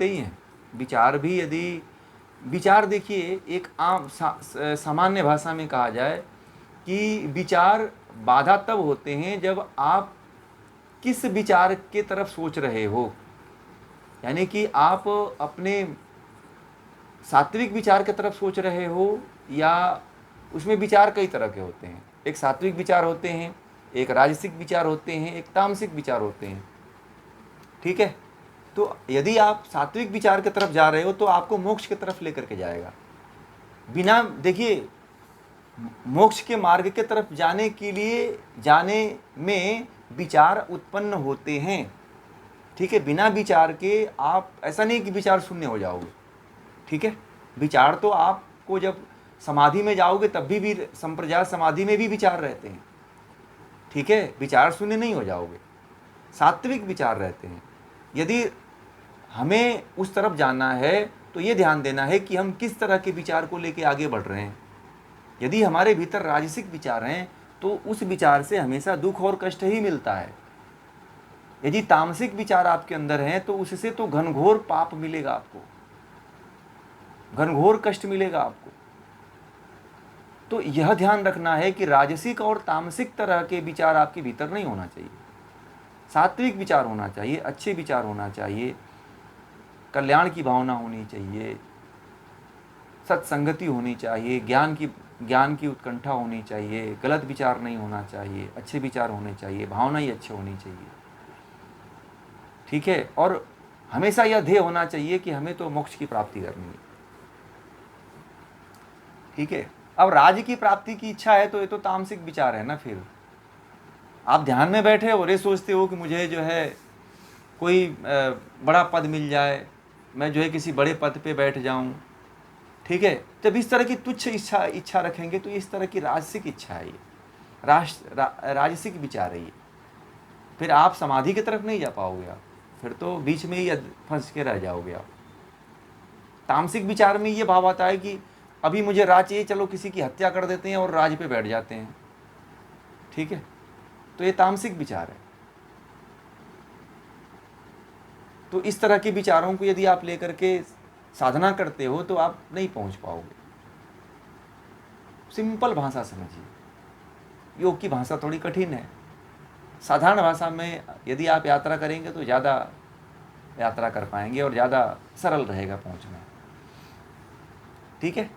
उठते ही हैं। विचार भी यदि विचार देखिए, एक आम सामान्य भाषा में कहा जाए कि विचार बाधा तब होते हैं जब आप किस विचार के तरफ सोच रहे हो। यानी कि आप अपने सात्विक विचार की तरफ सोच रहे हो, या उसमें विचार कई तरह के होते हैं। एक सात्विक विचार होते हैं, एक राजसिक विचार होते हैं, एक तामसिक विचार होते हैं। ठीक है, तो यदि आप सात्विक विचार की तरफ जा रहे हो तो आपको मोक्ष की तरफ लेकर के जाएगा। बिना देखिए, मोक्ष के मार्ग के तरफ जाने के लिए जाने में विचार उत्पन्न होते हैं। ठीक है, बिना विचार के आप, ऐसा नहीं कि विचार शून्य हो जाओगे। ठीक है, विचार तो आपको जब समाधि में जाओगे तब भी संप्रजात समाधि में भी विचार रहते हैं। ठीक है, विचार शून्य नहीं हो जाओगे, सात्विक विचार रहते हैं। यदि हमें उस तरफ जाना है तो ये ध्यान देना है कि हम किस तरह के विचार को लेके आगे बढ़ रहे हैं। यदि हमारे भीतर राजसिक विचार हैं तो उस विचार से हमेशा दुख और कष्ट ही मिलता है। यदि तामसिक विचार आपके अंदर हैं तो उससे तो घनघोर पाप मिलेगा आपको, घनघोर कष्ट मिलेगा आपको। तो यह ध्यान रखना है कि राजसिक और तामसिक तरह के विचार आपके भीतर नहीं होना चाहिए। सात्विक विचार होना चाहिए, अच्छे विचार होना चाहिए, कल्याण की भावना होनी चाहिए, सत्संगति होनी चाहिए, ज्ञान की उत्कंठा होनी चाहिए, गलत विचार नहीं होना चाहिए, अच्छे विचार होने चाहिए, भावना ही अच्छी होनी चाहिए। ठीक है, और हमेशा यह ध्येय होना चाहिए कि हमें तो मोक्ष की प्राप्ति करनी है। ठीक है, अब राज्य की प्राप्ति की इच्छा है तो ये तो तामसिक विचार है ना। फिर आप ध्यान में बैठे और ये सोचते हो कि मुझे जो है कोई बड़ा पद मिल जाए, मैं जो है किसी बड़े पद पे बैठ जाऊं। ठीक है, जब इस तरह की तुच्छ इच्छा रखेंगे तो इस तरह की राजसिक इच्छा है, ये राजसिक विचार है ये। फिर आप समाधि की तरफ नहीं जा पाओगे, आप फिर तो बीच में ही फंस के रह जाओगे आप। तामसिक विचार में ये भाव आता है कि अभी मुझे राज चाहिए, चलो किसी की हत्या कर देते हैं और राज पे बैठ जाते हैं। ठीक है, तो ये तामसिक विचार है। तो इस तरह के विचारों को यदि आप लेकर के साधना करते हो तो आप नहीं पहुंच पाओगे। सिंपल भाषा समझिए, योग की भाषा थोड़ी कठिन है। साधारण भाषा में यदि आप यात्रा करेंगे तो ज़्यादा यात्रा कर पाएंगे और ज़्यादा सरल रहेगा पहुंचना। ठीक है।